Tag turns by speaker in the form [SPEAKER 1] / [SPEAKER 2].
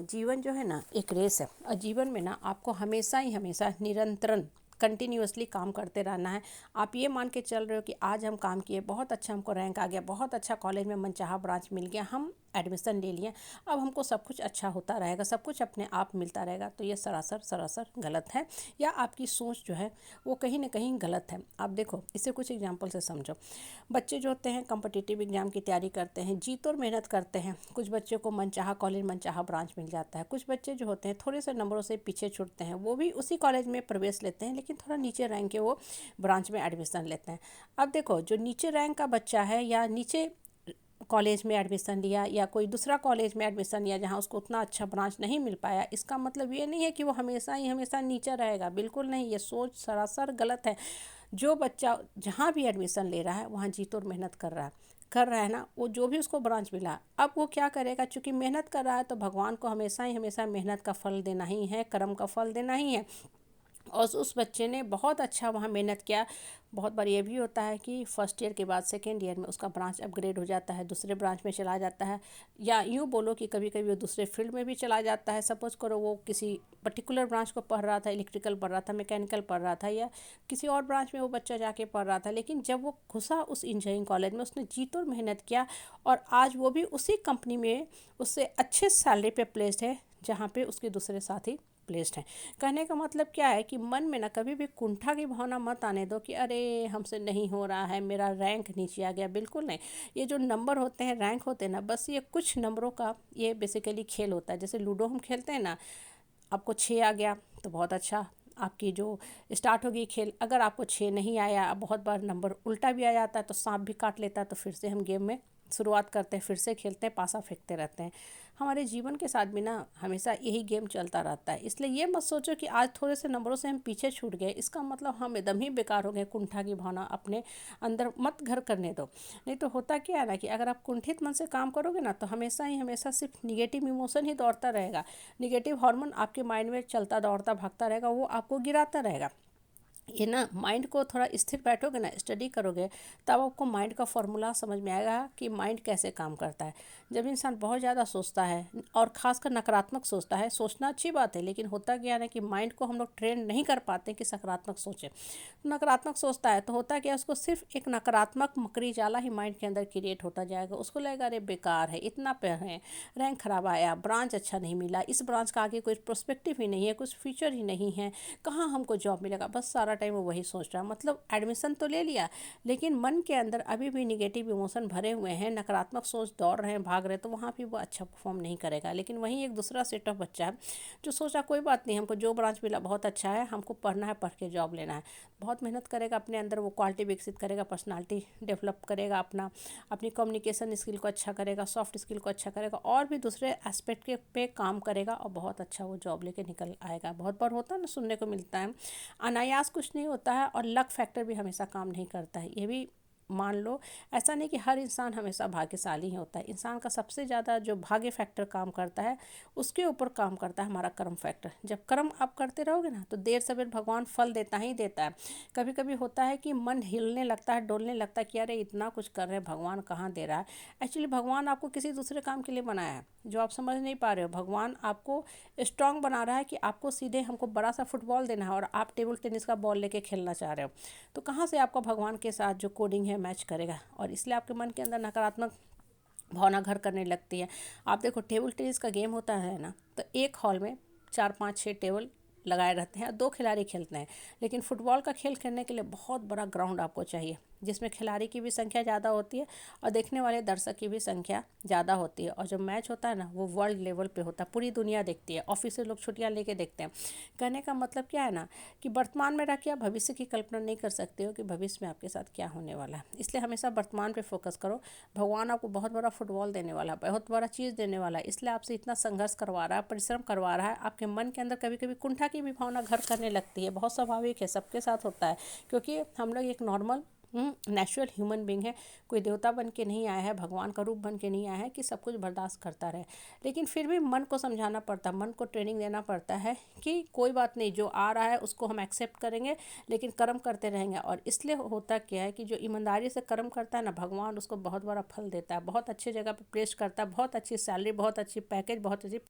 [SPEAKER 1] जीवन जो है ना एक रेस है और जीवन में ना आपको हमेशा ही हमेशा निरंतरन कंटिन्यूअसली काम करते रहना है। आप ये मान के चल रहे हो कि आज हम काम किए, बहुत अच्छा हमको रैंक आ गया, बहुत अच्छा कॉलेज में मनचाहा ब्रांच मिल गया, हम एडमिशन ले लिए, अब हमको सब कुछ अच्छा होता रहेगा, सब कुछ अपने आप मिलता रहेगा, तो ये सरासर सरासर गलत है। या आपकी सोच जो है वो कहीं ना कहीं गलत है। आप देखो, इसे कुछ एग्जाम्पल से समझो। बच्चे जो होते हैं कॉम्पिटिटिव एग्जाम की तैयारी करते हैं, जी तोड़ मेहनत करते हैं। कुछ बच्चे को मनचाहा कॉलेज मनचाहा ब्रांच मिल जाता है। कुछ बच्चे जो होते हैं थोड़े से नंबरों से पीछे छूटते हैं, वो भी उसी कॉलेज में प्रवेश लेते हैं, लेकिन थोड़ा नीचे रैंक के वो ब्रांच में एडमिशन लेते हैं। अब देखो, जो नीचे रैंक का बच्चा है या नीचे कॉलेज में एडमिशन लिया या कोई दूसरा कॉलेज में एडमिशन लिया जहाँ उसको उतना अच्छा ब्रांच नहीं मिल पाया, इसका मतलब ये नहीं है कि वो हमेशा ही हमेशा नीचा रहेगा। बिल्कुल नहीं, ये सोच सरासर गलत है। जो बच्चा जहाँ भी एडमिशन ले रहा है वहाँ जी तोड़ मेहनत कर रहा है ना, वो जो भी उसको ब्रांच मिला, अब वो क्या करेगा, चूँकि मेहनत कर रहा है तो भगवान को हमेशा ही हमेशा मेहनत का फल देना ही है, कर्म का फल देना ही है। और उस बच्चे ने बहुत अच्छा वहाँ मेहनत किया। बहुत बार ये भी होता है कि फर्स्ट ईयर के बाद सेकेंड ईयर में उसका ब्रांच अपग्रेड हो जाता है, दूसरे ब्रांच में चला जाता है, या यूँ बोलो कि कभी कभी वो दूसरे फील्ड में भी चला जाता है। सपोज़ करो वो किसी पर्टिकुलर ब्रांच को पढ़ रहा था, इलेक्ट्रिकल पढ़ रहा था, मैकेनिकल पढ़ रहा था, या किसी और ब्रांच में वो बच्चा जाके पढ़ रहा था, लेकिन जब वो घुसा उस इंजीनियरिंग कॉलेज में, उसने जी तोड़ मेहनत किया और आज वो भी उसी कंपनी में उससे अच्छे सैलरी पे प्लेस्ड है जहाँ पे उसके दूसरे साथी प्लेस्ड हैं। कहने का मतलब क्या है कि मन में ना कभी भी कुंठा की भावना मत आने दो कि अरे हमसे नहीं हो रहा है, मेरा रैंक नीचे आ गया। बिल्कुल नहीं। ये जो नंबर होते हैं, रैंक होते हैं ना, बस ये कुछ नंबरों का ये बेसिकली खेल होता है। जैसे लूडो हम खेलते हैं ना, आपको 6 आ गया तो बहुत अच्छा, आपकी जो स्टार्ट होगी खेल। अगर आपको 6 नहीं आया, बहुत बार नंबर उल्टा भी आ जाता है तो सांप भी काट लेता है, तो फिर से हम गेम में शुरुआत करते हैं, फिर से खेलते हैं, पासा फेंकते रहते हैं। हमारे जीवन के साथ भी ना हमेशा यही गेम चलता रहता है। इसलिए ये मत सोचो कि आज थोड़े से नंबरों से हम पीछे छूट गए, इसका मतलब हम एकदम ही बेकार हो गए। कुंठा की भावना अपने अंदर मत घर करने दो। नहीं तो होता क्या है ना कि अगर आप कुंठित मन से काम करोगे ना, तो हमेशा ही हमेशा सिर्फ निगेटिव इमोशन ही दौड़ता रहेगा। निगेटिव हार्मोन आपके माइंड में चलता दौड़ता भागता रहेगा, वो आपको गिराता रहेगा। ये ना माइंड को थोड़ा स्थिर बैठोगे ना, स्टडी करोगे, तब आपको माइंड का फॉर्मूला समझ में आएगा कि माइंड कैसे काम करता है। जब इंसान बहुत ज़्यादा सोचता है और ख़ासकर नकारात्मक सोचता है, सोचना अच्छी बात है, लेकिन होता क्या है ना कि माइंड को हम लोग ट्रेन नहीं कर पाते कि सकारात्मक सोचें। नकारात्मक सोचता है तो होता क्या है, उसको सिर्फ एक नकारात्मक मकड़ी जाला ही माइंड के अंदर क्रिएट होता जाएगा। उसको लगेगा अरे बेकार है, इतना पे है, रैंक खराब आया, ब्रांच अच्छा नहीं मिला, इस ब्रांच का आगे कोई प्रोस्पेक्टिव ही नहीं है, कुछ फ्यूचर ही नहीं है, कहाँ हमको जॉब मिलेगा। बस सारा टाइम वो वही सोच रहा है। मतलब एडमिशन तो ले लिया, लेकिन मन के अंदर अभी भी निगेटिव इमोशन भरे हुए हैं, नकारात्मक सोच दौड़ रहे हैं, भाग रहे हैं, तो वहाँ भी वो अच्छा परफॉर्म नहीं करेगा। लेकिन वहीं एक दूसरा सेट ऑफ बच्चा है जो सोचा कोई बात नहीं, हमको जो ब्रांच मिला बहुत अच्छा है, हमको पढ़ना है, पढ़ के जॉब लेना है, बहुत मेहनत करेगा, अपने अंदर वो क्वालिटी विकसित करेगा, पर्सनालिटी डेवलप करेगा, अपनी कम्युनिकेशन स्किल को अच्छा करेगा, सॉफ्ट स्किल को अच्छा करेगा, और भी दूसरे एस्पेक्ट के पे काम करेगा, और बहुत अच्छा वो जॉब लेके निकल आएगा। बहुत बार होता है ना, सुनने को मिलता है, अनायास कुछ नहीं होता है, और लक फैक्टर भी हमेशा काम नहीं करता है, ये भी मान लो। ऐसा नहीं कि हर इंसान हमेशा भाग्यशाली ही होता है। इंसान का सबसे ज़्यादा जो भाग्य फैक्टर काम करता है, उसके ऊपर काम करता है हमारा कर्म फैक्टर। जब कर्म आप करते रहोगे ना, तो देर सवेर भगवान फल देता ही देता है। कभी कभी होता है कि मन हिलने लगता है, डोलने लगता है कि अरे इतना कुछ कर रहे हैं, भगवान कहाँ दे रहा है। एक्चुअली भगवान आपको किसी दूसरे काम के लिए बनाया है, जो आप समझ नहीं पा रहे हो। भगवान आपको स्ट्रांग बना रहा है कि आपको सीधे हमको बड़ा सा फुटबॉल देना है, और आप टेबल टेनिस का बॉल लेके खेलना चाह रहे हो, तो कहाँ से आपका भगवान के साथ जो कोडिंग है मैच करेगा। और इसलिए आपके मन के अंदर नकारात्मक भावना घर करने लगती है। आप देखो, टेबल टेनिस का गेम होता है ना, तो एक हॉल में 4 5 6 टेबल लगाए रहते हैं, 2 खिलाड़ी खेलते हैं। लेकिन फुटबॉल का खेल खेलने के लिए बहुत बड़ा ग्राउंड आपको चाहिए, जिसमें खिलाड़ी की भी संख्या ज़्यादा होती है और देखने वाले दर्शक की भी संख्या ज़्यादा होती है। और जब मैच होता है ना, वो वर्ल्ड लेवल पे होता है, पूरी दुनिया देखती है, ऑफिस से लोग छुट्टियां लेके देखते हैं। कहने का मतलब क्या है ना, कि वर्तमान में रह के आप भविष्य की कल्पना नहीं कर सकते हो कि भविष्य में आपके साथ क्या होने वाला है। इसलिए हमेशा वर्तमान पे फोकस करो। भगवान आपको बहुत बड़ा फुटबॉल देने वाला है, बहुत बड़ा चीज़ देने वाला है, इसलिए आपसे इतना संघर्ष करवा रहा है, परिश्रम करवा रहा है। आपके मन के अंदर कभी कभी कुंठा की भी भावना घर करने लगती है, बहुत स्वाभाविक है, सबके साथ होता है, क्योंकि हम लोग एक नॉर्मल नेचुरल ह्यूमन बींग है। कोई देवता बन के नहीं आया है, भगवान का रूप बन के नहीं आया है कि सब कुछ बर्दाश्त करता रहे। लेकिन फिर भी मन को समझाना पड़ता है, मन को ट्रेनिंग देना पड़ता है कि कोई बात नहीं, जो आ रहा है उसको हम एक्सेप्ट करेंगे, लेकिन कर्म करते रहेंगे। और इसलिए होता क्या है कि जो ईमानदारी से कर्म करता है ना, भगवान उसको बहुत बड़ा फल देता है, बहुत अच्छी जगह पर प्लेस करता है, बहुत अच्छी सैलरी, बहुत अच्छी पैकेज, बहुत अच्छी